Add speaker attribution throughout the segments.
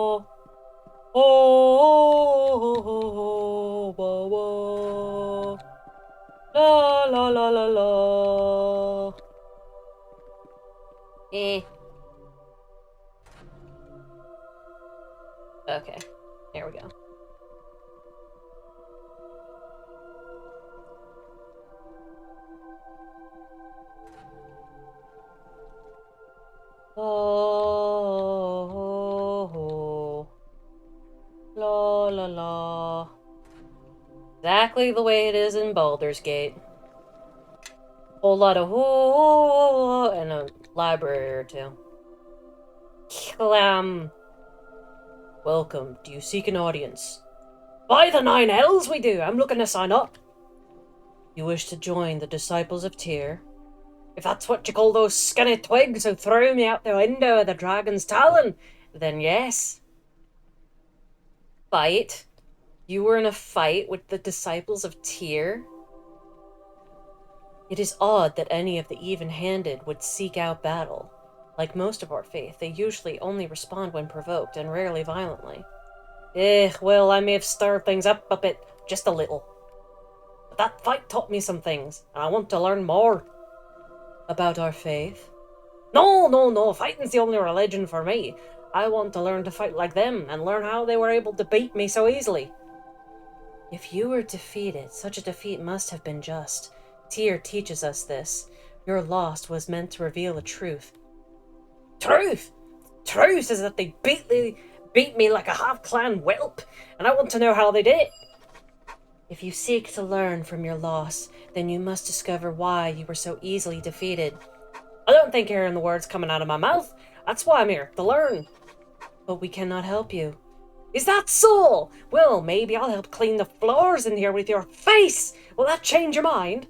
Speaker 1: Oh, oh, whoa, whoa. La la la la la. Eh. Okay, there we go. Oh, la la la. Exactly the way it is in Baldur's Gate. Whole lot of oh, and a library or two. Clam. Welcome. Do you seek an audience? By the 9 L's we do! I'm looking to sign up. You wish to join the Disciples of Tyr? If that's what you call those skinny twigs who threw me out the window of the Dragon's Talon, then yes. Fight? You were in a fight with the Disciples of Tyr? It is odd that any of the even-handed would seek out battle. Like most of our faith, they usually only respond when provoked, and rarely violently. Well, I may have stirred things up a bit, just a little. But that fight taught me some things, and I want to learn more. About our faith? No, fighting's the only religion for me. I want to learn to fight like them, and learn how they were able to beat me so easily. If you were defeated, such a defeat must have been just. Tyr teaches us this. Your loss was meant to reveal a truth. Truth? Truth is that they beat me like a half-clan whelp, and I want to know how they did it. If you seek to learn from your loss, then you must discover why you were so easily defeated. I don't think hearing the words coming out of my mouth. That's why I'm here, to learn. But we cannot help you. Is that so? Well, maybe I'll help clean the floors in here with your face. Will that change your mind?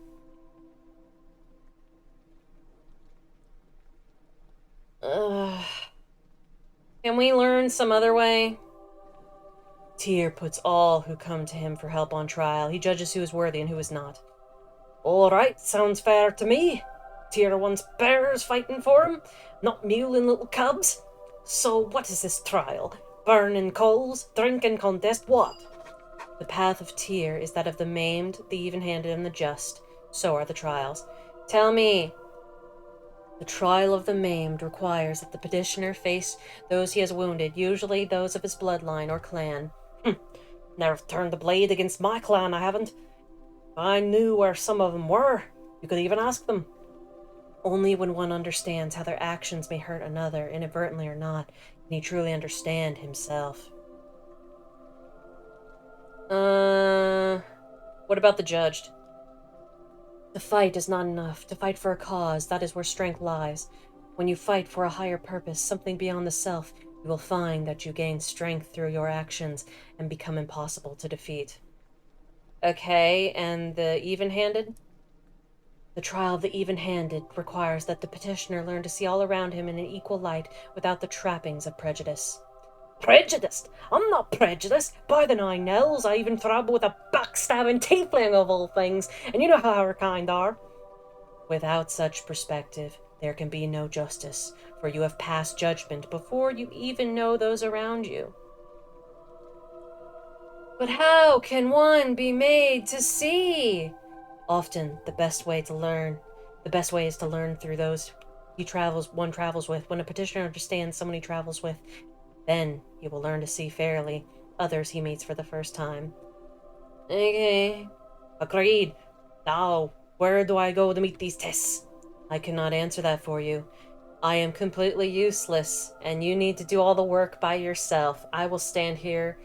Speaker 1: Can we learn some other way? Tyr puts all who come to him for help on trial. He judges who is worthy and who is not. All right, sounds fair to me. Tyr wants bears fighting for him, not mewling little cubs. So what is this trial? Burning coals? Drinking contest? What? The path of Tyr is that of the maimed, the even-handed, and the just. So are the trials. Tell me. The trial of the maimed requires that the petitioner face those he has wounded, usually those of his bloodline or clan. Never turned the blade against my clan, I haven't. If I knew where some of them were, you could even ask them. Only when one understands how their actions may hurt another, inadvertently or not, can he truly understand himself. What about the judged? To fight is not enough. To fight for a cause, that is where strength lies. When you fight for a higher purpose, something beyond the self, you will find that you gain strength through your actions and become impossible to defeat. Okay, and the even-handed? The trial of the even-handed requires that the petitioner learn to see all around him in an equal light without the trappings of prejudice. Prejudiced? I'm not prejudiced. By the 9 L's, I even trouble with a backstabbing tiefling of all things, and you know how our kind are. Without such perspective, there can be no justice, for you have passed judgment before you even know those around you. But how can one be made to see? Often, the best way is to learn through those one travels with. When a petitioner understands someone he travels with, then he will learn to see fairly others he meets for the first time. Okay. Agreed. Now, where do I go to meet these tests? I cannot answer that for you. I am completely useless, and you need to do all the work by yourself. I will stand here,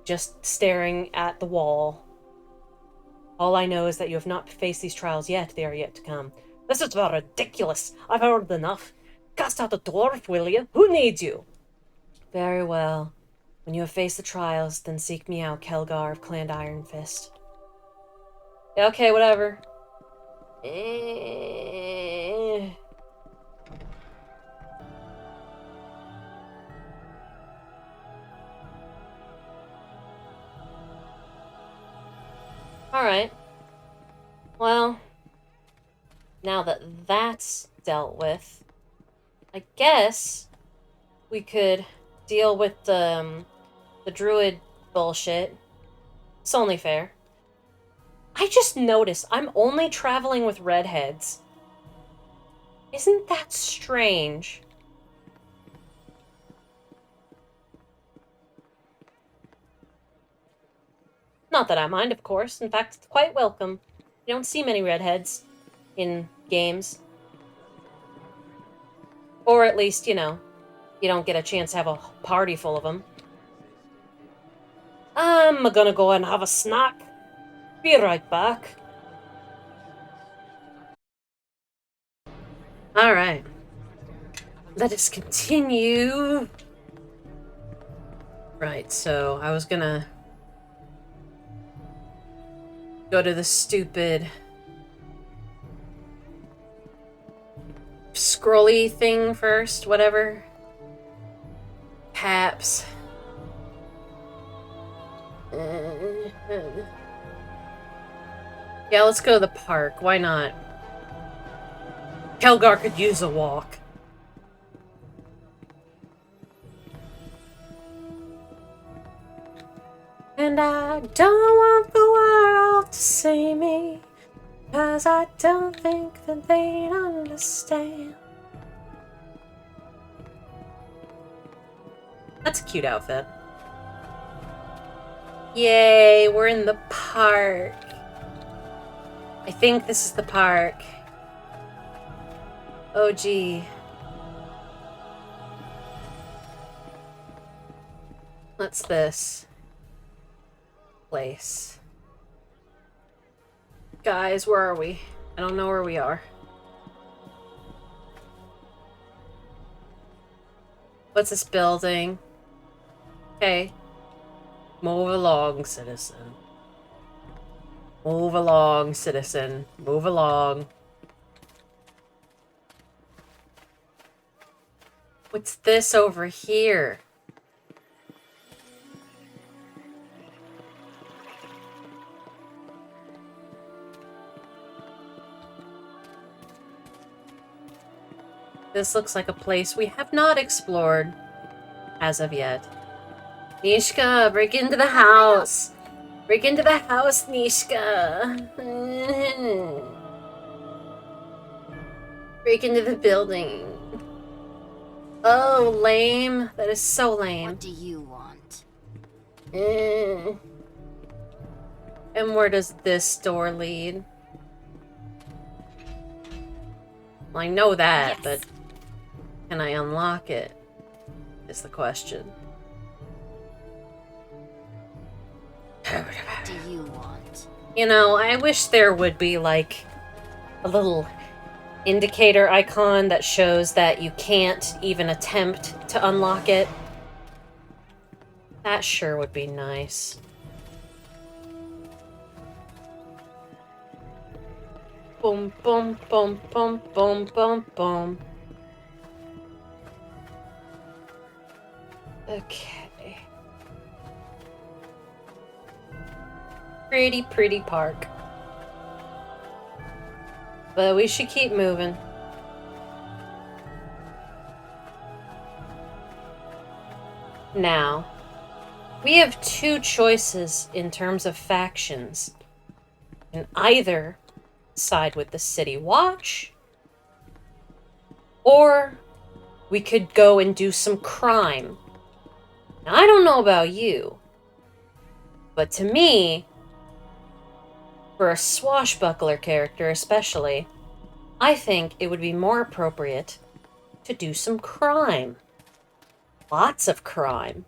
Speaker 1: just staring at the wall. All I know is that you have not faced these trials yet. They are yet to come. This is ridiculous. I've heard enough. Cast out the dwarf, will you? Who needs you? Very well. When you have faced the trials, then seek me out, Kelgar of Clan Iron Fist. Okay, whatever. Alright. Well, now that that's dealt with, I guess we could deal with the druid bullshit. It's only fair. I just noticed I'm only traveling with redheads. Isn't that strange? Not that I mind, of course. In fact, it's quite welcome. You don't see many redheads in games. Or at least, you know, you don't get a chance to have a party full of them. I'm gonna go and have a snack. Be right back. Alright. Let us continue. Right, so I was gonna go to the stupid scrolly thing first, whatever. Paps. Yeah, let's go to the park. Why not? Kelgar could use a walk. And I don't want the world to see me, 'cause I don't think that they'd understand. That's a cute outfit. Yay, we're in the park. I think this is the park. Oh, gee. What's this place? Guys, where are we? I don't know where we are. What's this building? Okay. Move along, citizen. Move along, citizen. Move along. What's this over here? This looks like a place we have not explored as of yet. Nishka, break into the house! Break into the house, Nishka! Break into the building. Oh, lame. That is so lame.
Speaker 2: What do you want?
Speaker 1: And where does this door lead? Well, I know that,
Speaker 2: Yes.
Speaker 1: but can I unlock it? Is the question.
Speaker 2: What do you want?
Speaker 1: You know, I wish there would be, like, a little indicator icon that shows that you can't even attempt to unlock it. That sure would be nice. Boom, boom, boom, boom, boom, boom, boom. Okay. Pretty, pretty park. But we should keep moving. Now, we have two choices in terms of factions. We can either side with the City Watch, or we could go and do some crime. Now, I don't know about you, but to me, for a swashbuckler character especially, I think it would be more appropriate to do some crime. Lots of crime.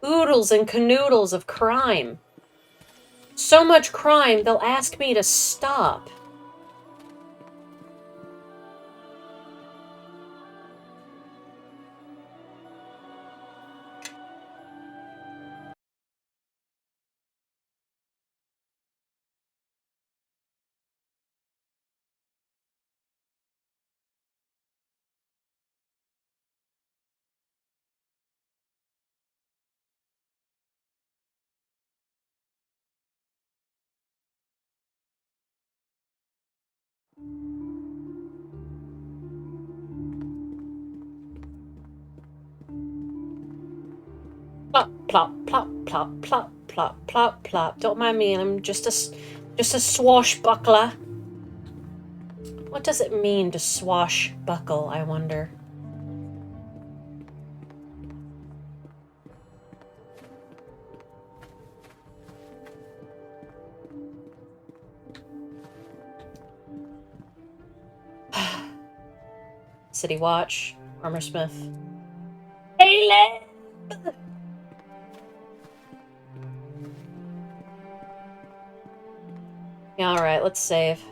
Speaker 1: Oodles and canoodles of crime. So much crime, they'll ask me to stop. plop, plop, plop, plop, plop, plop, plop. Don't mind me, I'm just a swashbuckler. What does it mean to swashbuckle, I wonder? City Watch, Armorsmith. Caleb! Yeah, alright, let's save.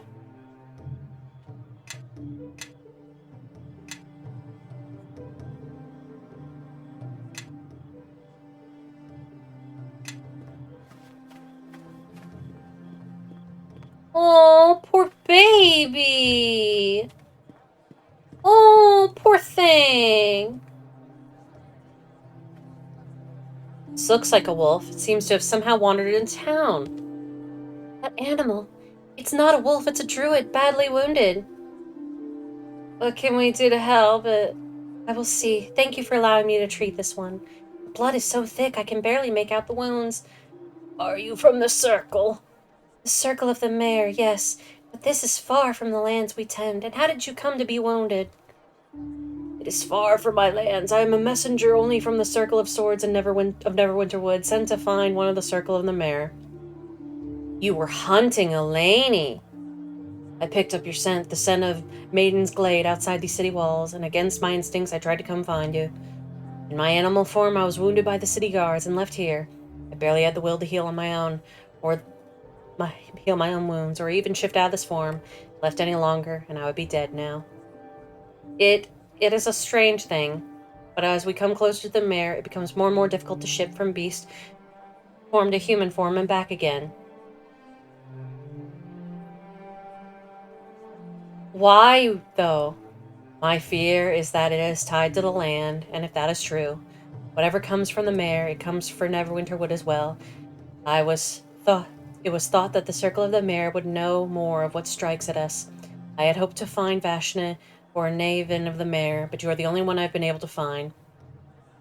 Speaker 1: Oh, poor baby! Oh, poor thing! This looks like a wolf. It seems to have somehow wandered into town. That animal. It's not a wolf, it's a druid, badly wounded. What can we do to help? I will see. Thank you for allowing me to treat this one. The blood is so thick I can barely make out the wounds. Are you from the circle? The circle of the mare, yes. But this is far from the lands we tend. And how did you come to be wounded? It is far from my lands. I am a messenger only from the Circle of Swords and Neverwinter Wood, sent to find one of the Circle of the Mare. You were hunting Eleni. I picked up your scent, the scent of Maiden's Glade outside these city walls, and against my instincts I tried to come find you. In my animal form, I was wounded by the city guards and left here. I barely had the will to heal on my own, heal my own wounds, or even shift out of this form. Left any longer, and I would be dead now. It is a strange thing, but as we come closer to the mare, it becomes more and more difficult to shift from beast form to human form and back again. Why, though? My fear is that it is tied to the land, and if that is true, whatever comes from the mare, it comes for Neverwinter Wood as well. It was thought that the Circle of the Mare would know more of what strikes at us. I had hoped to find Vashna or Naven of the Mare, but you are the only one I've been able to find.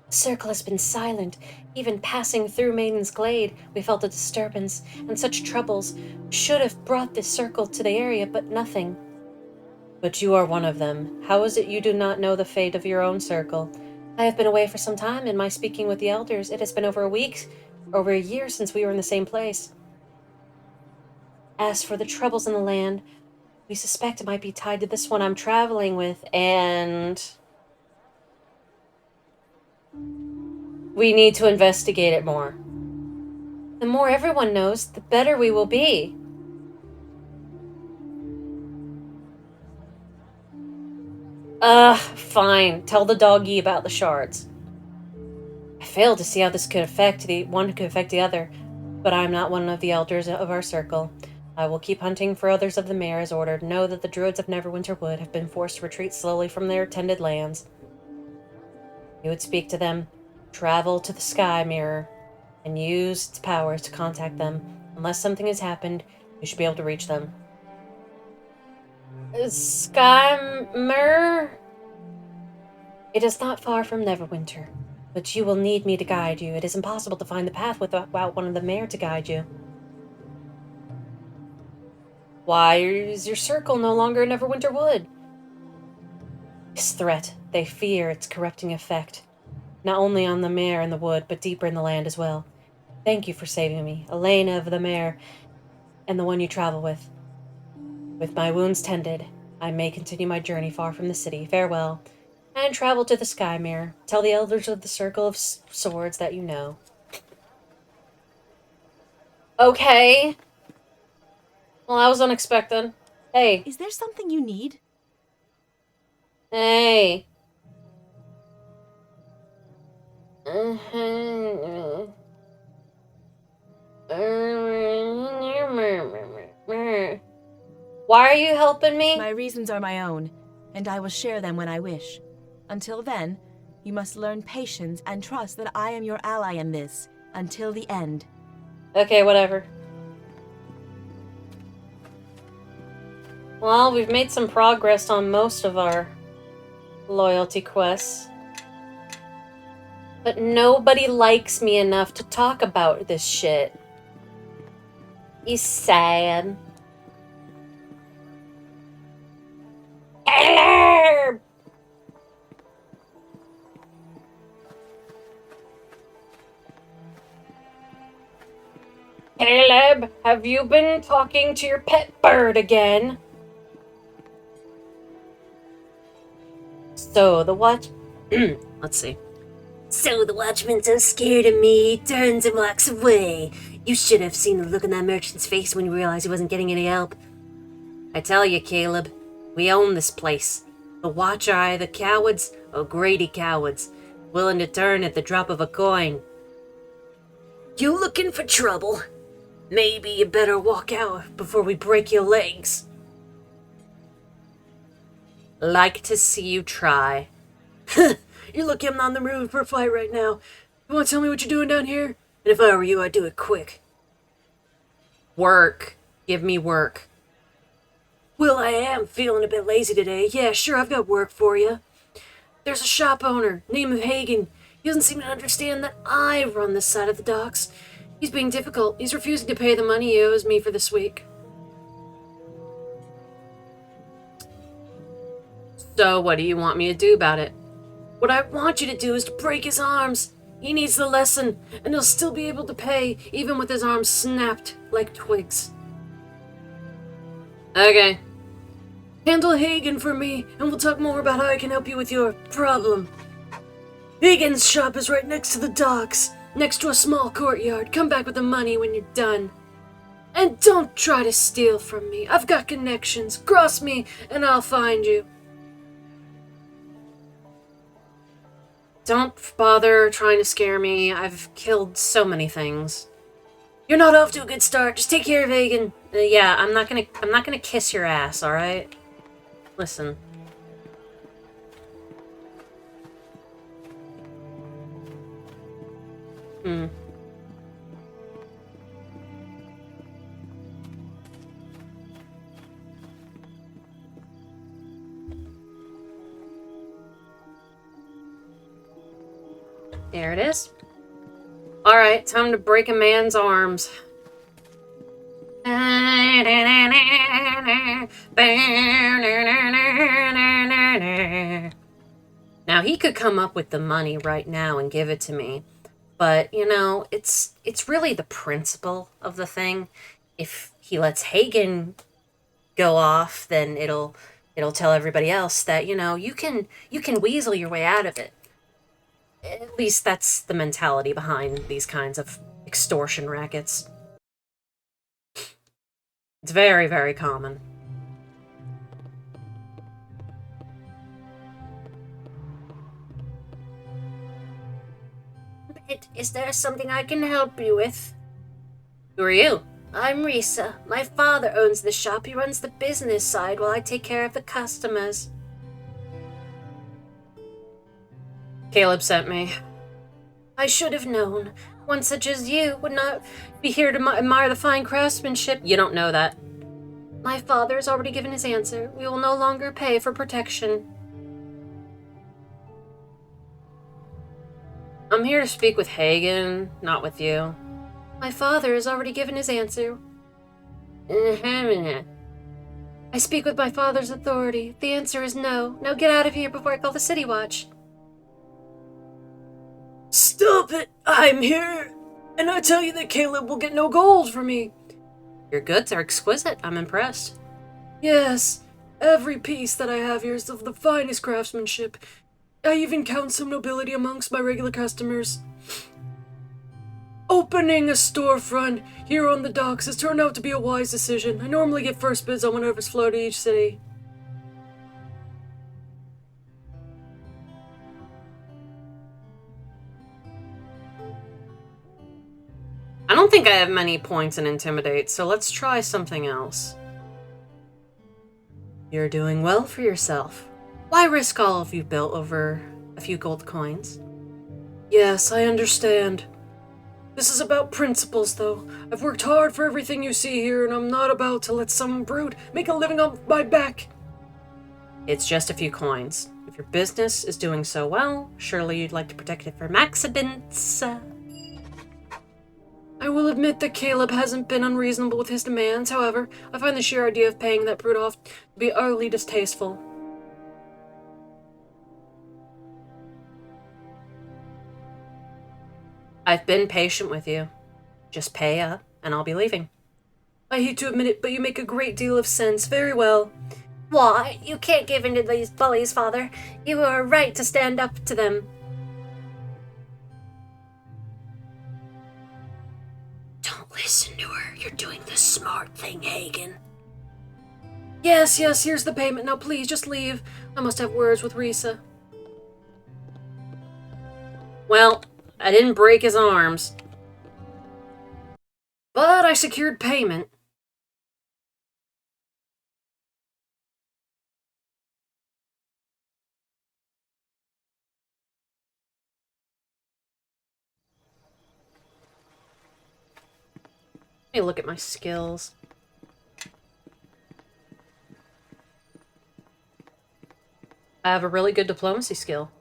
Speaker 1: The circle has been silent. Even passing through Maiden's Glade, we felt a disturbance, and such troubles should have brought this circle to the area, but nothing. But you are one of them. How is it you do not know the fate of your own circle? I have been away for some time. In my speaking with the elders, it has been over a year since we were in the same place. As for the troubles in the land, we suspect it might be tied to this one I'm traveling with, and we need to investigate it more. The more everyone knows, the better we will be. Fine. Tell the doggy about the shards. I failed to see how this could affect the other, but I am not one of the elders of our circle. I will keep hunting for others of the mare as ordered. Know that the druids of Neverwinter Wood have been forced to retreat slowly from their tended lands. You would speak to them, travel to the Sky Mirror, and use its powers to contact them. Unless something has happened, you should be able to reach them. Sky Mirror? It is not far from Neverwinter, but you will need me to guide you. It is impossible to find the path without one of the mare to guide you. Why is your circle no longer in Neverwinter Wood? This threat, they fear its corrupting effect, not only on the mare in the wood, but deeper in the land as well. Thank you for saving me, Elena of the mare, and the one you travel with. With my wounds tended, I may continue my journey far from the city. Farewell, and travel to the Sky Mirror. Tell the elders of the Circle of Swords that you know. Okay. Well, that was unexpected. Hey.
Speaker 3: Is there something you need?
Speaker 1: Hey. Why are you helping me?
Speaker 3: My reasons are my own, and I will share them when I wish. Until then, you must learn patience and trust that I am your ally in this, until the end.
Speaker 1: Okay, whatever. Well, we've made some progress on most of our loyalty quests. But nobody likes me enough to talk about this shit. He's sad. Caleb! Caleb, have you been talking to your pet bird again? So the watch... Let's see.
Speaker 2: So the watchman's so scared of me, he turns and walks away. You should have seen the look on that merchant's face when he realized he wasn't getting any help.
Speaker 1: I tell you, Caleb, we own this place. The Watch are either cowards or greedy cowards, willing to turn at the drop of a coin.
Speaker 2: You looking for trouble?
Speaker 1: Maybe you better walk out before we break your legs. Like to see you try.
Speaker 2: You're lucky I'm not in the mood for a fight right now. You want to tell me what you're doing down here? And if I were you, I'd do it quick.
Speaker 1: Work. Give me work.
Speaker 2: Well, I am feeling a bit lazy today. Yeah, sure, I've got work for you. There's a shop owner, name of Hagen. He doesn't seem to understand that I run this side of the docks. He's being difficult. He's refusing to pay the money he owes me for this week.
Speaker 1: So what do you want me to do about it?
Speaker 2: What I want you to do is to break his arms. He needs the lesson, and he'll still be able to pay, even with his arms snapped like twigs.
Speaker 1: Okay.
Speaker 2: Handle Hagen for me, and we'll talk more about how I can help you with your problem. Hagen's shop is right next to the docks, next to a small courtyard. Come back with the money when you're done. And don't try to steal from me. I've got connections. Cross me, and I'll find you.
Speaker 1: Don't bother trying to scare me. I've killed so many things.
Speaker 2: You're not off to a good start. Just take care of Hagen.
Speaker 1: Yeah, I'm not gonna kiss your ass, alright? Listen. There it is. Alright, time to break a man's arms. Now, he could come up with the money right now and give it to me. But, you know, it's really the principle of the thing. If he lets Hagen go off, then it'll tell everybody else that, you know, you can weasel your way out of it. At least that's the mentality behind these kinds of extortion rackets. It's very, very common.
Speaker 2: Is there something I can help you with?
Speaker 1: Who are you?
Speaker 2: I'm Risa. My father owns the shop. He runs the business side while I take care of the customers.
Speaker 1: Caleb sent me.
Speaker 2: I should have known. One such as you would not be here to admire the fine craftsmanship.
Speaker 1: You don't know that.
Speaker 2: My father has already given his answer. We will no longer pay for protection.
Speaker 1: I'm here to speak with Hagen, not with you.
Speaker 2: My father has already given his answer. I speak with my father's authority. The answer is no. Now get out of here before I call the City Watch. Stop it! I'm here! And I tell you that Caleb will get no gold from me.
Speaker 1: Your goods are exquisite. I'm impressed.
Speaker 2: Yes, every piece that I have here is of the finest craftsmanship. I even count some nobility amongst my regular customers. Opening a storefront here on the docks has turned out to be a wise decision. I normally get first bids on whatever's flow to each city.
Speaker 1: I don't think I have many points in Intimidate, so let's try something else. You're doing well for yourself. Why risk all of you've built over a few gold coins?
Speaker 2: Yes, I understand. This is about principles, though. I've worked hard for everything you see here, and I'm not about to let some brute make a living on my back.
Speaker 1: It's just a few coins. If your business is doing so well, surely you'd like to protect it from accidents.
Speaker 2: I will admit that Caleb hasn't been unreasonable with his demands. However, I find the sheer idea of paying that brute off to be utterly distasteful.
Speaker 1: I've been patient with you. Just pay up, and I'll be leaving.
Speaker 2: I hate to admit it, but you make a great deal of sense. Very well.
Speaker 4: Why? You can't give in to these bullies, Father. You are right to stand up to them.
Speaker 2: Don't listen to her. You're doing the smart thing, Hagen. Yes, here's the payment. Now please, just leave. I must have words with Risa.
Speaker 1: Well, I didn't break his arms.
Speaker 2: But I secured payment.
Speaker 1: Let me look at my skills. I have a really good diplomacy skill.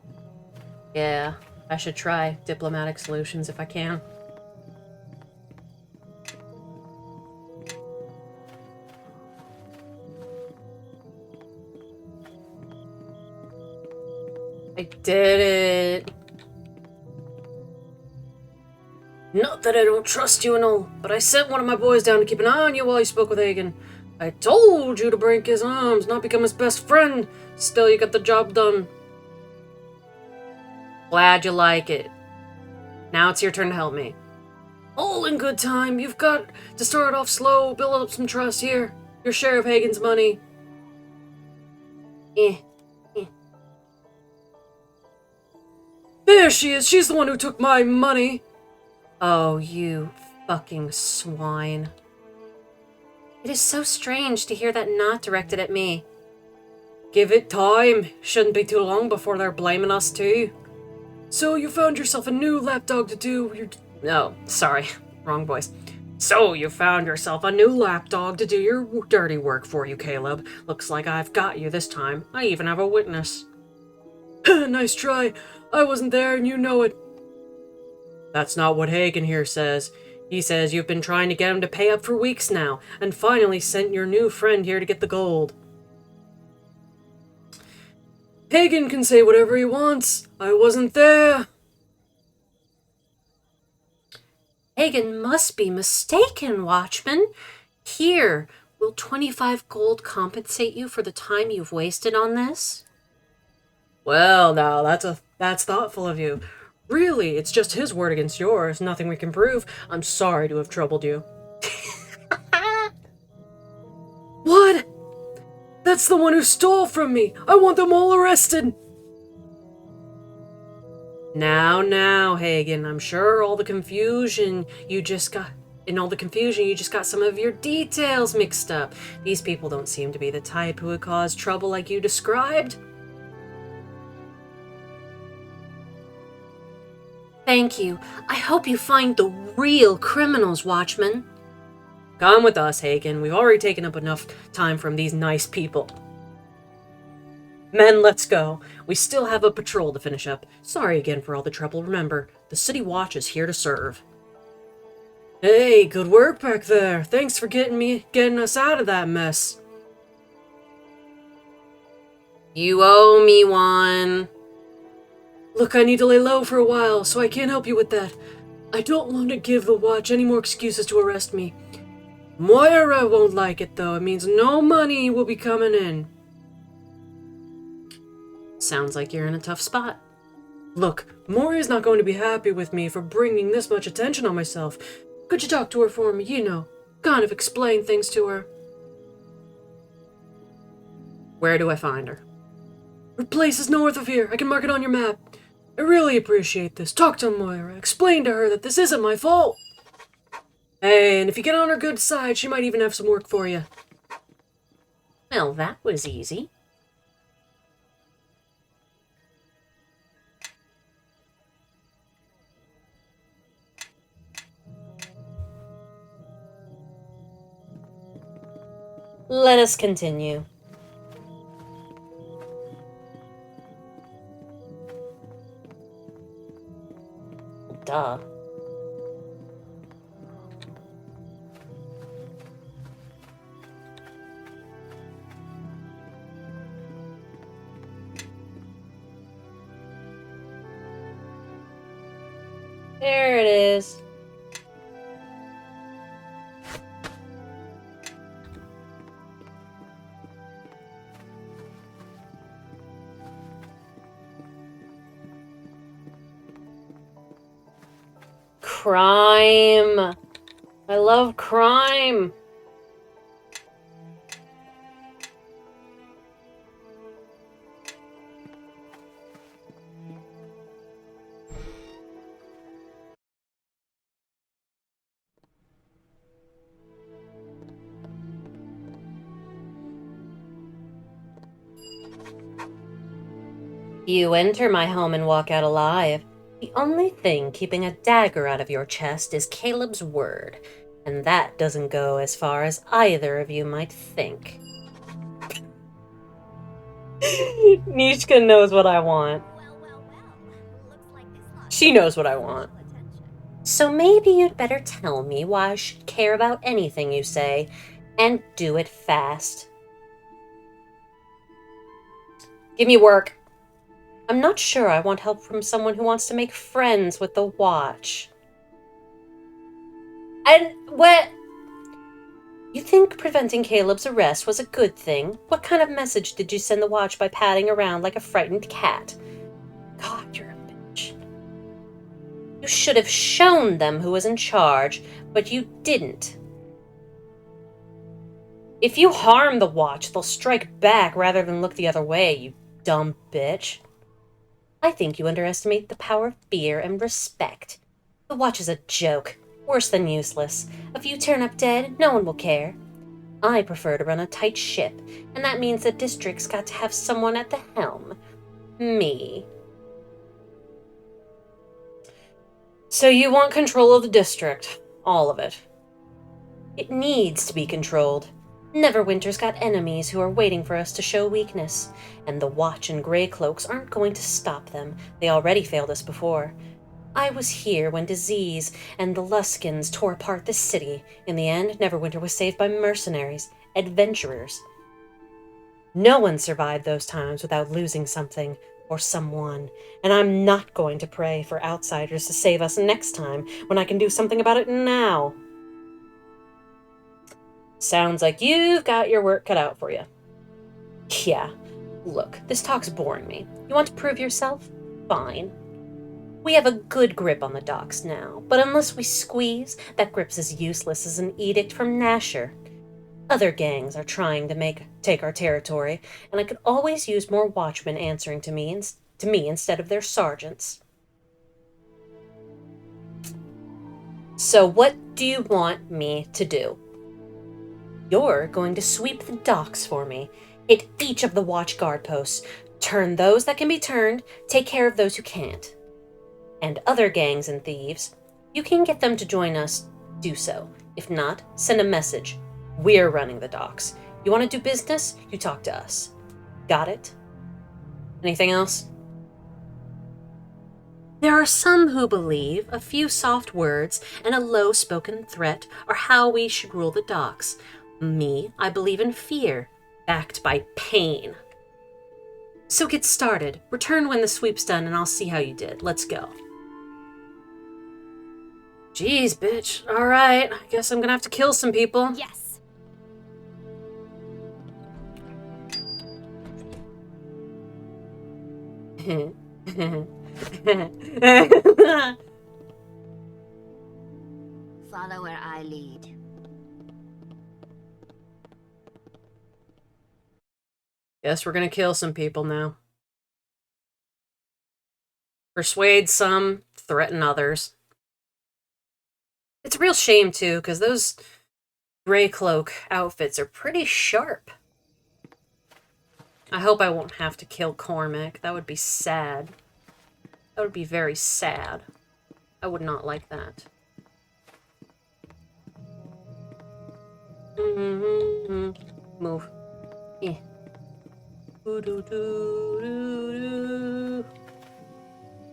Speaker 1: Yeah, I should try diplomatic solutions if I can. I did it.
Speaker 2: Not that I don't trust you and all, but I sent one of my boys down to keep an eye on you while you spoke with Hagen. I told you to break his arms, not become his best friend. Still, you got the job done.
Speaker 1: Glad you like it. Now it's your turn to help me.
Speaker 2: All in good time. You've got to start off slow, build up some trust here. Your share of Hagen's money. There she is. She's the one who took my money.
Speaker 1: Oh, you fucking swine. It is so strange to hear that not directed at me.
Speaker 2: Give it time. Shouldn't be too long before they're blaming us too. So you found yourself a new lapdog to do your...
Speaker 1: No, sorry. Wrong voice. So you found yourself a new lapdog to do your dirty work for you, Caleb. Looks like I've got you this time. I even have a witness.
Speaker 2: Nice try. I wasn't there and you know it.
Speaker 1: That's not what Hagen here says. He says you've been trying to get him to pay up for weeks now, and finally sent your new friend here to get the gold.
Speaker 2: Hagen can say whatever he wants. I wasn't there.
Speaker 1: Hagen must be mistaken, Watchman. Here, will 25 gold compensate you for the time you've wasted on this? Well, now, that's thoughtful of you. Really, it's just his word against yours. Nothing we can prove. I'm sorry to have troubled you.
Speaker 2: What? That's the one who stole from me. I want them all arrested.
Speaker 1: Now, Hagen, I'm sure all the confusion you just got some of your details mixed up. These people don't seem to be the type who would cause trouble like you described. Thank you. I hope you find the real criminals, Watchman. Come with us, Hagen. We've already taken up enough time from these nice people. Men, let's go. We still have a patrol to finish up. Sorry again for all the trouble. Remember, the City Watch is here to serve.
Speaker 2: Hey, good work back there. Thanks for getting us out of that mess.
Speaker 1: You owe me one.
Speaker 2: Look, I need to lay low for a while, so I can't help you with that. I don't want to give the Watch any more excuses to arrest me. Moira won't like it, though. It means no money will be coming in.
Speaker 1: Sounds like you're in a tough spot.
Speaker 2: Look, Moira's not going to be happy with me for bringing this much attention on myself. Could you talk to her for me? You know, kind of explain things to her.
Speaker 1: Where do I find her?
Speaker 2: Her place is north of here. I can mark it on your map. I really appreciate this. Talk to Moira. Explain to her that this isn't my fault. Hey, and if you get on her good side, she might even have some work for you.
Speaker 1: Well, that was easy. Let us continue. Duh. There it is. Crime. I love crime. You enter my home and walk out alive. The only thing keeping a dagger out of your chest is Caleb's word, and that doesn't go as far as either of you might think. Nishka knows what I want. She knows what I want. So maybe you'd better tell me why I should care about anything you say, and do it fast. Give me work. I'm not sure I want help from someone who wants to make friends with the Watch. And what? You think preventing Caleb's arrest was a good thing? What kind of message did you send the Watch by padding around like a frightened cat? God, you're a bitch. You should have shown them who was in charge, but you didn't. If you harm the Watch, they'll strike back rather than look the other way, you dumb bitch. I think you underestimate the power of fear and respect. The Watch is a joke, worse than useless. If you turn up dead, no one will care. I prefer to run a tight ship, and that means the district's got to have someone at the helm. Me. So you want control of the district. All of it. It needs to be controlled. Neverwinter's got enemies who are waiting for us to show weakness, and the Watch and Grey Cloaks aren't going to stop them. They already failed us before. I was here when disease and the Luskins tore apart the city. In the end, Neverwinter was saved by mercenaries, adventurers. No one survived those times without losing something or someone, and I'm not going to pray for outsiders to save us next time when I can do something about it now. Sounds like you've got your work cut out for you. Yeah, look, this talk's boring me. You want to prove yourself? Fine. We have a good grip on the docks now, but unless we squeeze, that grip's as useless as an edict from Nasher. Other gangs are trying to take our territory, and I could always use more watchmen answering to me instead of their sergeants. So what do you want me to do? You're going to sweep the docks for me, hit each of the Watch guard posts, turn those that can be turned, take care of those who can't. And other gangs and thieves, you can get them to join us, do so. If not, send a message. We're running the docks. You want to do business? You talk to us. Got it? Anything else? There are some who believe a few soft words and a low-spoken threat are how we should rule the docks. Me, I believe in fear, backed by pain. So get started. Return when the sweep's done and I'll see how you did. Let's go. Jeez, bitch. Alright, I guess I'm gonna have to kill some people.
Speaker 4: Yes.
Speaker 5: Follow where I lead.
Speaker 1: Guess we're gonna kill some people now. Persuade some, threaten others. It's a real shame, too, because those Grey Cloak outfits are pretty sharp. I hope I won't have to kill Cormac. That would be sad. That would be very sad. I would not like that. Move. Eh.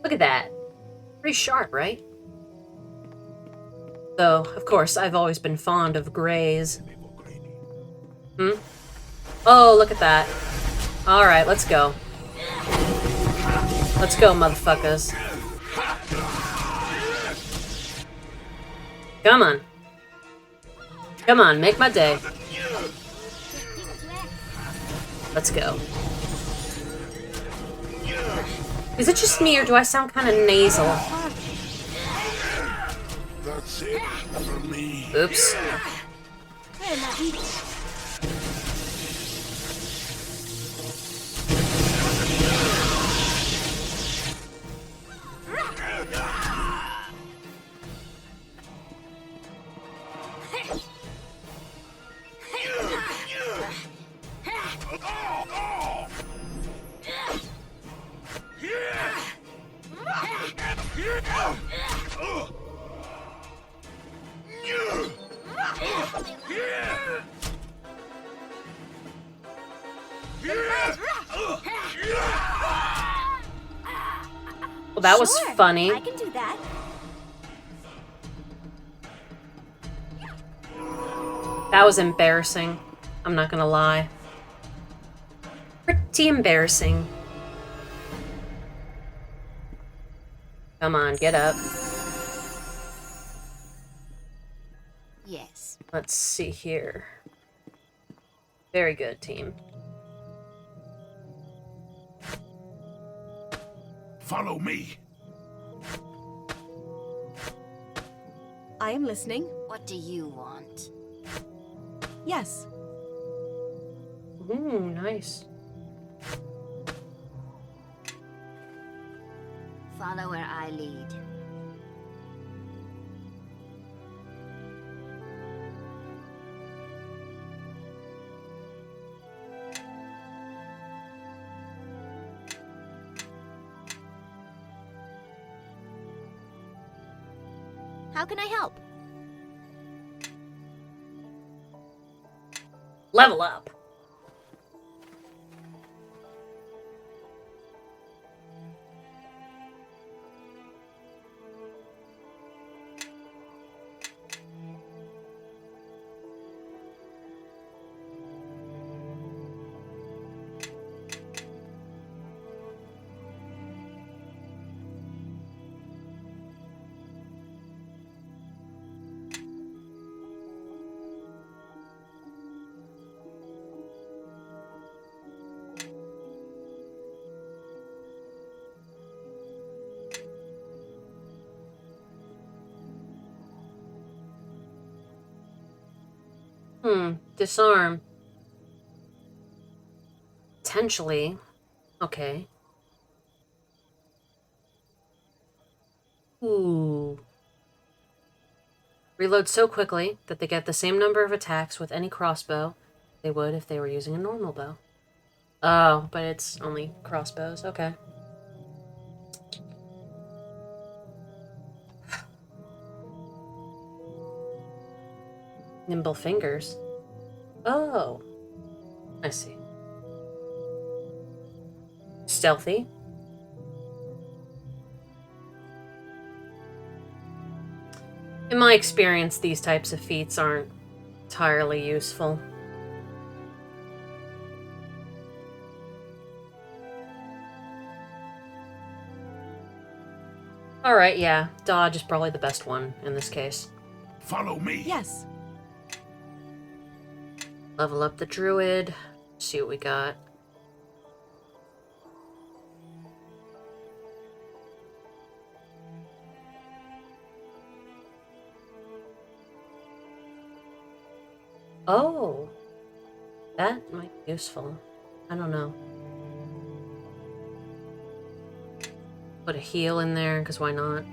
Speaker 1: Look at that. Pretty sharp, right? Though, of course, I've always been fond of grays. Oh, look at that. Alright, let's go. Let's go, motherfuckers. Come on. Come on, make my day. Let's go. Is it just me, or do I sound kind of nasal?
Speaker 6: That's it for me.
Speaker 1: Oops. Well, that was funny.
Speaker 3: I can do that.
Speaker 1: That was embarrassing. I'm not gonna lie. Pretty embarrassing. Come on, get up.
Speaker 5: Yes.
Speaker 1: Let's see here. Very good, team.
Speaker 6: Follow me.
Speaker 3: I am listening.
Speaker 5: What do you want?
Speaker 3: Yes.
Speaker 1: Ooh, nice.
Speaker 5: Follow where I lead.
Speaker 3: How can I help?
Speaker 1: Level up. Disarm. Potentially. Okay. Ooh. Reload so quickly that they get the same number of attacks with any crossbow they would if they were using a normal bow. Oh, but it's only crossbows. Okay. Nimble fingers. Oh. I see. Stealthy. In my experience, these types of feats aren't entirely useful. Alright, yeah. Dodge is probably the best one in this case.
Speaker 6: Follow me.
Speaker 3: Yes.
Speaker 1: Level up the druid. See what we got. Oh. That might be useful. I don't know. Put a heal in there, because why not?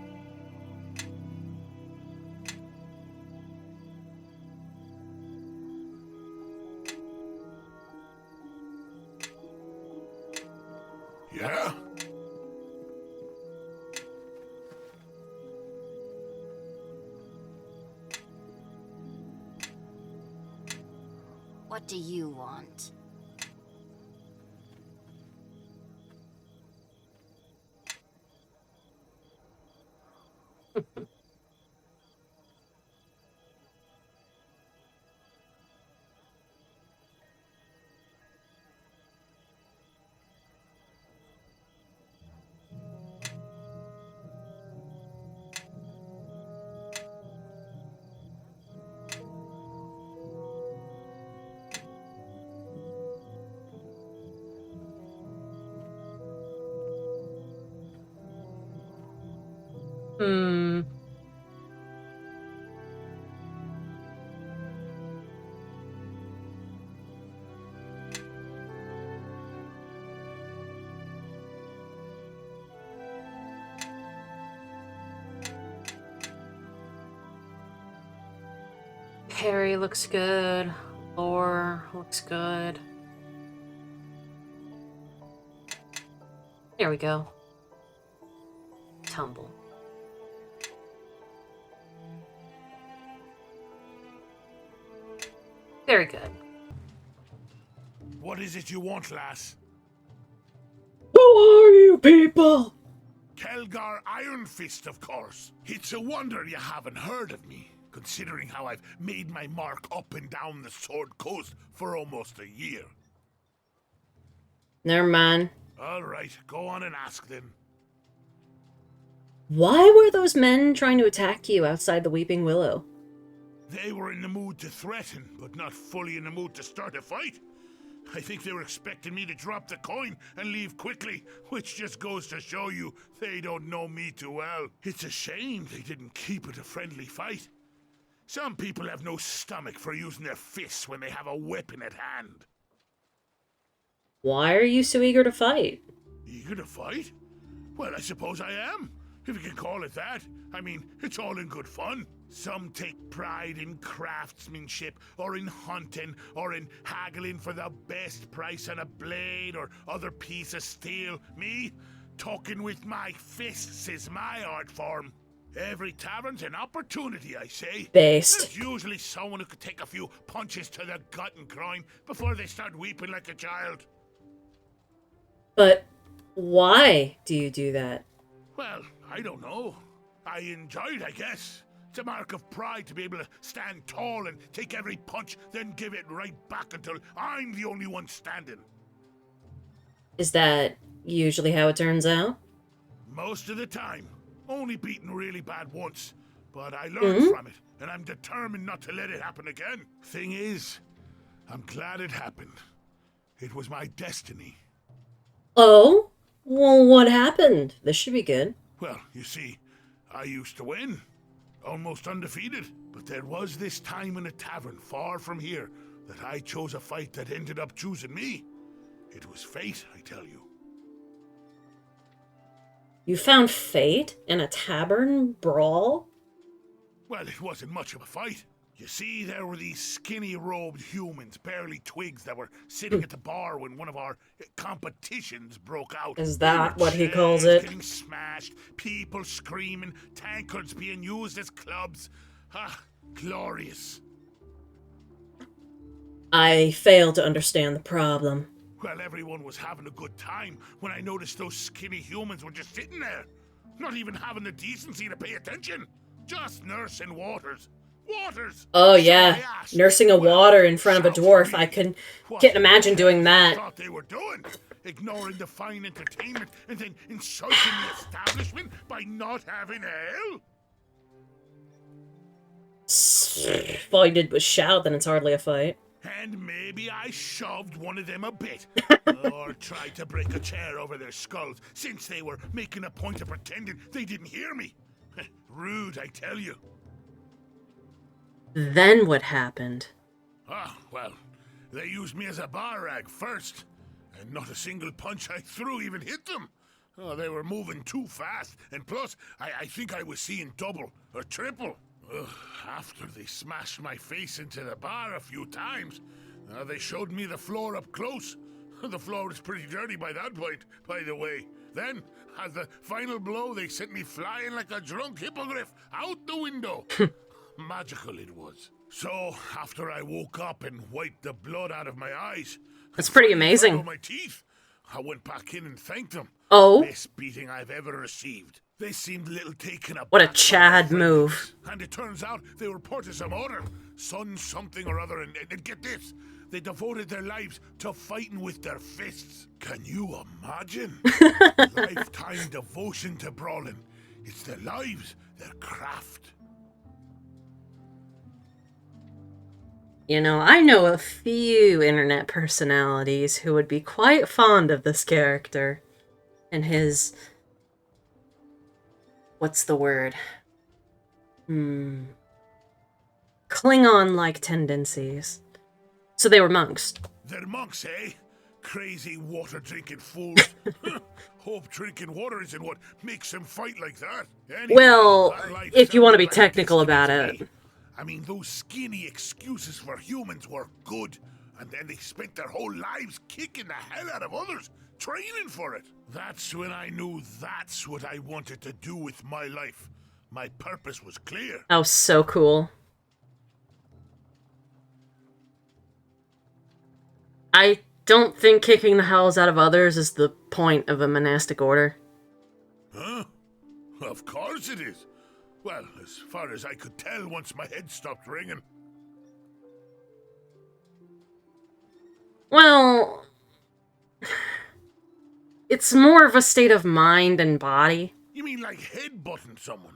Speaker 6: Yeah?
Speaker 5: What do you want?
Speaker 1: Hmm. Harry looks good. Lore looks good. There we go. Tumble. Very good.
Speaker 6: What is it you want, lass?
Speaker 2: Who are you people?
Speaker 6: Kelgar Iron Fist, of course. It's a wonder you haven't heard of me, considering how I've made my mark up and down the Sword Coast for almost a year.
Speaker 1: Never mind.
Speaker 6: All right, go on and ask then.
Speaker 1: Why were those men trying to attack you outside the Weeping Willow?
Speaker 6: They were in the mood to threaten, but not fully in the mood to start a fight. I think they were expecting me to drop the coin and leave quickly, which just goes to show you they don't know me too well. It's a shame they didn't keep it a friendly fight. Some people have no stomach for using their fists when they have a weapon at hand.
Speaker 1: Why are you so eager to fight?
Speaker 6: Eager to fight? Well, I suppose I am, if you can call it that. I mean, it's all in good fun. Some take pride in craftsmanship, or in hunting, or in haggling for the best price on a blade or other piece of steel. Me, talking with my fists is my art form. Every tavern's an opportunity, I say.
Speaker 1: Based.
Speaker 6: There's usually someone who could take a few punches to the gut and crying before they start weeping like a child.
Speaker 1: But why do you do that?
Speaker 6: Well, I don't know. I enjoy it, I guess. It's a mark of pride to be able to stand tall and take every punch, then give it right back until I'm the only one standing.
Speaker 1: Is that usually how it turns out?
Speaker 6: Most of the time. Only beaten really bad once. But I learned from it, and I'm determined not to let it happen again. Thing is, I'm glad it happened. It was my destiny.
Speaker 1: Oh? Well, what happened? This should be good.
Speaker 6: Well, you see, I used to win. Almost undefeated. But there was this time in a tavern far from here that I chose a fight that ended up choosing me. It was fate, I tell you.
Speaker 1: You found fate in a tavern brawl?
Speaker 6: Well, it wasn't much of a fight. You see, there were these skinny-robed humans, barely twigs, that were sitting at the bar when one of our competitions broke out.
Speaker 1: Is that
Speaker 6: There were
Speaker 1: what he calls
Speaker 6: chairs
Speaker 1: it?
Speaker 6: getting smashed, people screaming, tankards being used as clubs. Ah, glorious.
Speaker 1: I fail to understand the problem.
Speaker 6: Well, everyone was having a good time when I noticed those skinny humans were just sitting there, not even having the decency to pay attention, just nursing waters. Waters!
Speaker 1: Oh
Speaker 6: So
Speaker 1: yeah,
Speaker 6: I asked,
Speaker 1: nursing a
Speaker 6: well,
Speaker 1: water in front of a
Speaker 6: sounds
Speaker 1: dwarf.
Speaker 6: to
Speaker 1: I
Speaker 6: me,
Speaker 1: couldn't
Speaker 6: what
Speaker 1: can't imagine
Speaker 6: the
Speaker 1: doing
Speaker 6: hell they
Speaker 1: that.
Speaker 6: thought they were doing, ignoring the fine entertainment and then insulting the establishment by not having ale.
Speaker 1: If all you did was shout, then it's hardly a fight.
Speaker 6: And maybe I shoved one of them a bit, or tried to break a chair over their skulls, since they were making a point of pretending they didn't hear me. Rude, I tell you.
Speaker 1: Then what happened?
Speaker 6: Ah, well, they used me as a bar rag first, and not a single punch I threw even hit them. Oh, they were moving too fast, and plus, I think I was seeing double or triple. Ugh, after they smashed my face into the bar a few times, they showed me the floor up close. The floor was pretty dirty by that point, by the way. Then, as the final blow, they sent me flying like a drunk hippogriff out the window. Magical it was. So, after I woke up and wiped the blood out of my eyes,
Speaker 1: That's pretty
Speaker 6: and
Speaker 1: amazing.
Speaker 6: out my teeth, I went back in and thanked them.
Speaker 1: Oh,
Speaker 6: Best beating I've ever received. They seemed a little taken aback.
Speaker 1: what a
Speaker 6: by my
Speaker 1: Chad
Speaker 6: friendliness,
Speaker 1: move.
Speaker 6: And it turns out they were part of some order, son something or other, and get this, they devoted their lives to fighting with their fists. Can you imagine? Lifetime devotion to brawling. It's their lives, their craft.
Speaker 1: You know, I know a few internet personalities who would be quite fond of this character and his what's the word? Klingon-like tendencies. So they were monks.
Speaker 6: They're monks, eh? Crazy water-drinking fools. Hope drinking water isn't what makes them fight like that. Anyway,
Speaker 1: Well,
Speaker 6: that life
Speaker 1: if you want to be
Speaker 6: sounded like a
Speaker 1: technical about
Speaker 6: destiny to
Speaker 1: it.
Speaker 6: me. I mean, those skinny excuses for humans were good, and then they spent their whole lives kicking the hell out of others, training for it. That's when I knew that's what I wanted to do with my life. My purpose was clear.
Speaker 1: Oh, so cool. I don't think kicking the hells out of others is the point of a monastic order.
Speaker 6: Huh? Of course it is. Well, as far as I could tell once my head stopped ringing.
Speaker 1: Well, it's more of a state of mind and body.
Speaker 6: You mean like headbutting someone?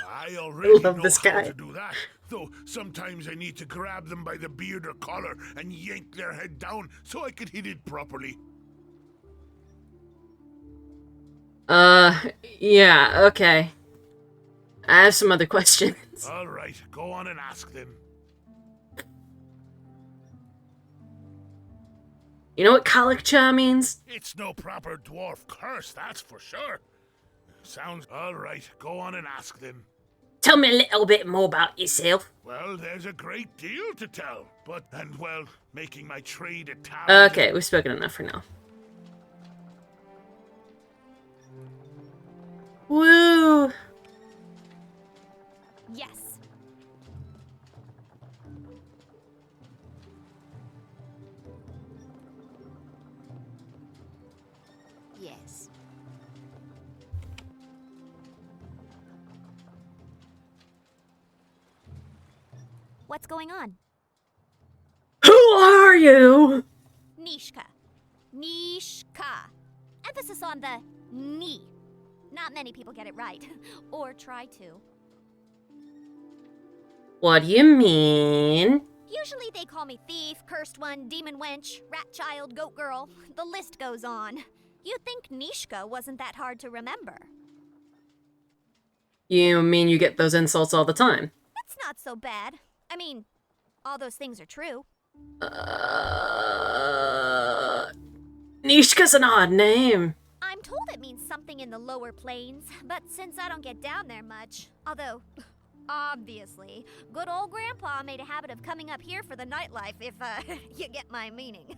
Speaker 6: I already
Speaker 1: love
Speaker 6: know
Speaker 1: this
Speaker 6: how
Speaker 1: guy.
Speaker 6: to do that. Though sometimes I need to grab them by the beard or collar and yank their head down so I could hit it properly.
Speaker 1: Yeah, okay. I have some other questions.
Speaker 6: All right, go on and ask them.
Speaker 1: You know what Kalakcha means?
Speaker 6: It's no proper dwarf curse, that's for sure. Sounds all right. Go on and ask them.
Speaker 1: Tell me a little bit more about yourself.
Speaker 6: Well, there's a great deal to tell, well, making my trade a talent.
Speaker 1: Okay, we've spoken enough for now. Woo!
Speaker 7: Yes.
Speaker 5: Yes.
Speaker 7: What's going on?
Speaker 1: Who are you?
Speaker 7: Nishka. Nishka. Emphasis on the ni. Not many people get it right. Or try to.
Speaker 1: What do you mean?
Speaker 7: Usually they call me thief, cursed one, demon wench, rat child, goat girl. The list goes on. You'd think Nishka wasn't that hard to remember.
Speaker 1: You mean you get those insults all the time?
Speaker 7: That's not so bad. I mean, all those things are true.
Speaker 1: Nishka's an odd name.
Speaker 7: I'm told it means something in the lower planes, but since I don't get down there much, although, obviously, good old Grandpa made a habit of coming up here for the nightlife, if, you get my meaning.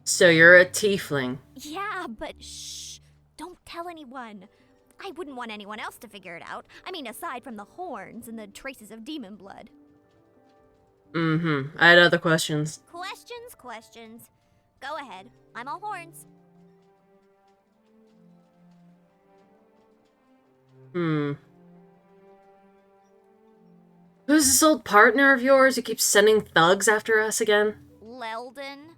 Speaker 1: So you're a tiefling.
Speaker 7: Yeah, but shh, don't tell anyone. I wouldn't want anyone else to figure it out. I mean, aside from the horns and the traces of demon blood.
Speaker 1: I had other questions.
Speaker 7: Questions. Go ahead. I'm all horns.
Speaker 1: Who's this old partner of yours who keeps sending thugs after us again?
Speaker 7: Leldon.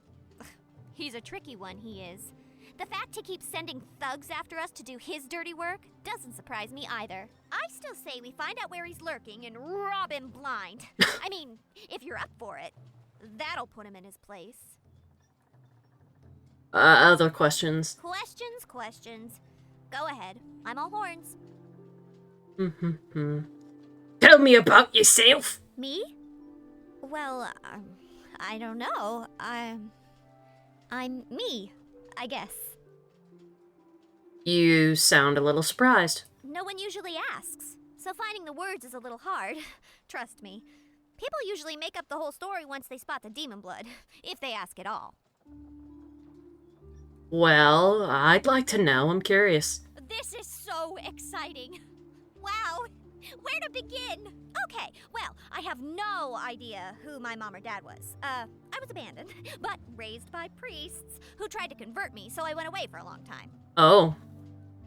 Speaker 7: He's a tricky one, he is. The fact he keeps sending thugs after us to do his dirty work doesn't surprise me either. I still say we find out where he's lurking and rob him blind. I mean, if you're up for it, that'll put him in his place.
Speaker 1: Other questions.
Speaker 7: Questions. Go ahead. I'm all horns.
Speaker 1: Tell me about yourself.
Speaker 7: Me? Well, I don't know. I'm me, I guess.
Speaker 1: You sound a little surprised.
Speaker 7: No one usually asks, so finding the words is a little hard. Trust me. People usually make up the whole story once they spot the demon blood, if they ask at all.
Speaker 1: Well, I'd like to know. I'm curious.
Speaker 7: This is so exciting. Wow, where to begin? Okay, well, I have no idea who my mom or dad was. I was abandoned, but raised by priests who tried to convert me, so I went away for a long time.
Speaker 1: Oh.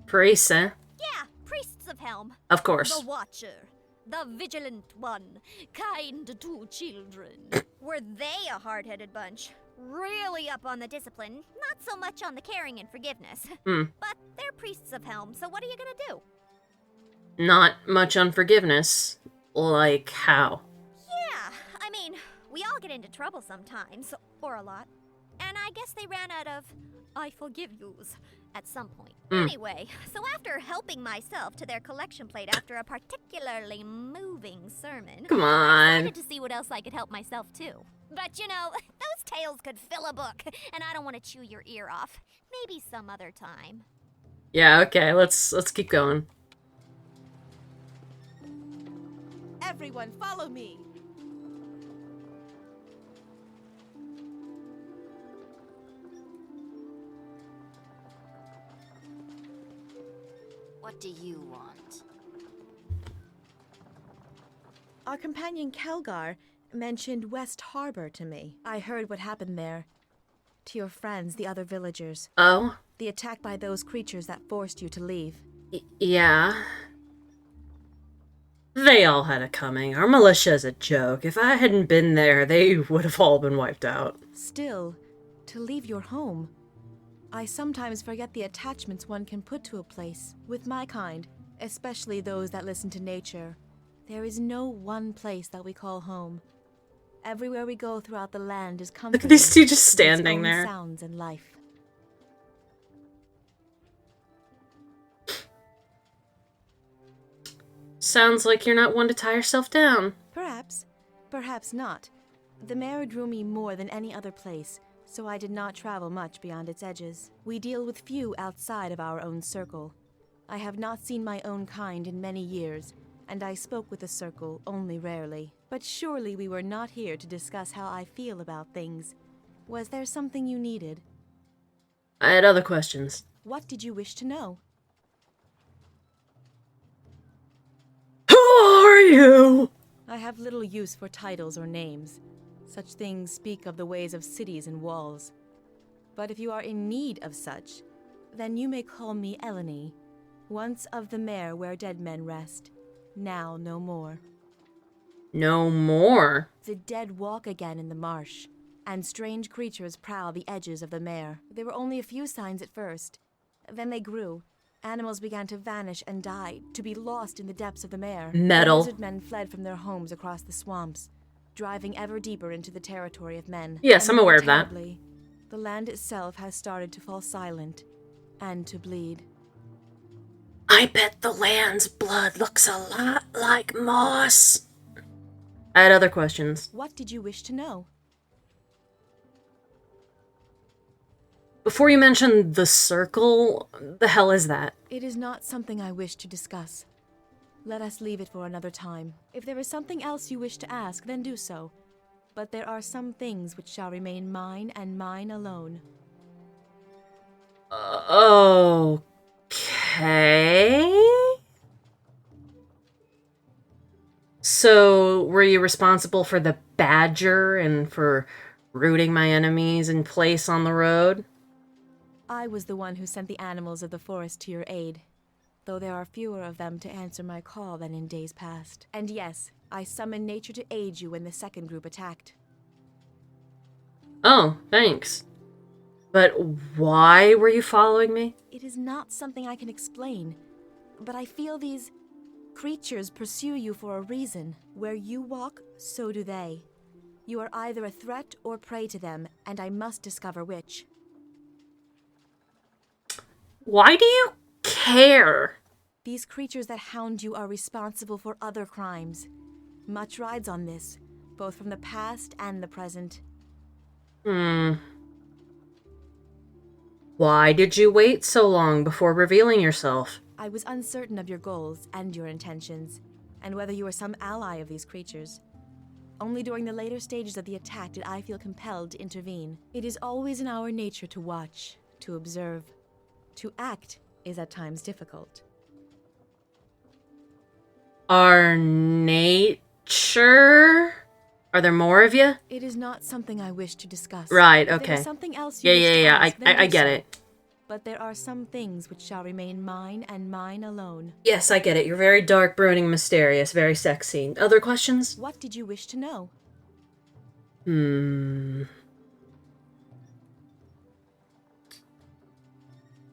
Speaker 1: Priests, eh?
Speaker 7: Yeah, priests of Helm.
Speaker 1: Of course.
Speaker 7: The Watcher. The Vigilant One. Kind to children. Were they a hard-headed bunch? Really up on the discipline, not so much on the caring and forgiveness. But they're priests of Helm, so what are you gonna do?
Speaker 1: Not much on forgiveness. Like how?
Speaker 7: Yeah, I mean, we all get into trouble sometimes, or a lot. And I guess they ran out of I forgive yous. at some point. Anyway, so after helping myself to their collection plate after a particularly moving sermon,
Speaker 1: Come
Speaker 7: I
Speaker 1: on.
Speaker 7: decided to see what else I could help myself too. But you know, those tales could fill a book, and I don't want to chew your ear off. Maybe some other time.
Speaker 1: Yeah, okay, let's keep going.
Speaker 3: Everyone, follow me!
Speaker 5: What do you want?
Speaker 3: Our companion Kelgar mentioned West Harbor to me. I heard what happened there. To your friends, the other villagers.
Speaker 1: Oh?
Speaker 3: The attack by those creatures that forced you to leave.
Speaker 1: Yeah. They all had it coming. Our militia's a joke. If I hadn't been there, they would have all been wiped out.
Speaker 3: Still, to leave your home. I sometimes forget the attachments one can put to a place. With my kind, especially those that listen to nature, there is no one place that we call home. Everywhere we go throughout the land is comforting.
Speaker 1: Look at these two just
Speaker 3: with its
Speaker 1: standing
Speaker 3: own
Speaker 1: there.
Speaker 3: Sounds and life.
Speaker 1: Sounds like you're not one to tie yourself down.
Speaker 3: Perhaps, perhaps not. The mare drew me more than any other place, so I did not travel much beyond its edges. We deal with few outside of our own circle. I have not seen my own kind in many years, and I spoke with the circle only rarely. But surely we were not here to discuss how I feel about things. Was there something you needed?
Speaker 1: I had other questions.
Speaker 3: What did you wish to know?
Speaker 1: Who are you?
Speaker 3: I have little use for titles or names. Such things speak of the ways of cities and walls. But if you are in need of such, then you may call me Eleni, once of the mare where dead men rest, now no more.
Speaker 1: No more?
Speaker 3: The dead walk again in the marsh, and strange creatures prowl the edges of the mare. There were only a few signs at first. Then they grew. Animals began to vanish and die, to be lost in the depths of the mare.
Speaker 1: Metal.
Speaker 3: The lizard men fled from their homes across the swamps, driving ever deeper into the territory of men.
Speaker 1: Yes,
Speaker 3: And
Speaker 1: I'm aware
Speaker 3: more
Speaker 1: of that.
Speaker 3: terribly, the land itself has started to fall silent and to bleed.
Speaker 1: I bet the land's blood looks a lot like moss. I had other questions.
Speaker 3: What did you wish to know?
Speaker 1: Before you mentioned the circle, the hell is that?
Speaker 3: It is not something I wish to discuss. Let us leave it for another time. If there is something else you wish to ask, then do so. But there are some things which shall remain mine and mine alone.
Speaker 1: Okay. So, were you responsible for the badger and for rooting my enemies in place on the road?
Speaker 3: I was the one who sent the animals of the forest to your aid, though there are fewer of them to answer my call than in days past. And yes, I summoned nature to aid you when the second group attacked.
Speaker 1: Oh, thanks. But why were you following me?
Speaker 3: It is not something I can explain, but I feel these creatures pursue you for a reason. Where you walk, so do they. You are either a threat or prey to them, and I must discover which.
Speaker 1: Why do you care?
Speaker 3: These creatures that hound you are responsible for other crimes. Much rides on this, both from the past and the present.
Speaker 1: Why did you wait so long before revealing yourself?
Speaker 3: I was uncertain of your goals and your intentions, and whether you were some ally of these creatures. Only during the later stages of the attack did I feel compelled to intervene. It is always in our nature to watch, to observe. To act is at times difficult.
Speaker 1: Our nature? Are there more of you?
Speaker 3: It is not something I wish to discuss.
Speaker 1: Right,
Speaker 3: If there
Speaker 1: okay.
Speaker 3: is something else you
Speaker 1: Yeah,
Speaker 3: wish
Speaker 1: yeah,
Speaker 3: to
Speaker 1: yeah,
Speaker 3: ask, then
Speaker 1: I
Speaker 3: do
Speaker 1: get
Speaker 3: so.
Speaker 1: it.
Speaker 3: But there are some things which shall remain mine and mine alone.
Speaker 1: Yes, I get it. You're very dark, brooding, mysterious, very sexy. Other questions?
Speaker 3: What did you wish to know?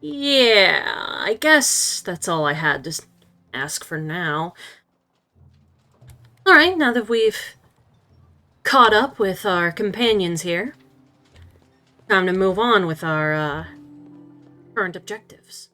Speaker 1: Yeah, I guess that's all I had to ask for now. Alright, now that we've caught up with our companions here, time to move on with our
Speaker 2: current objectives.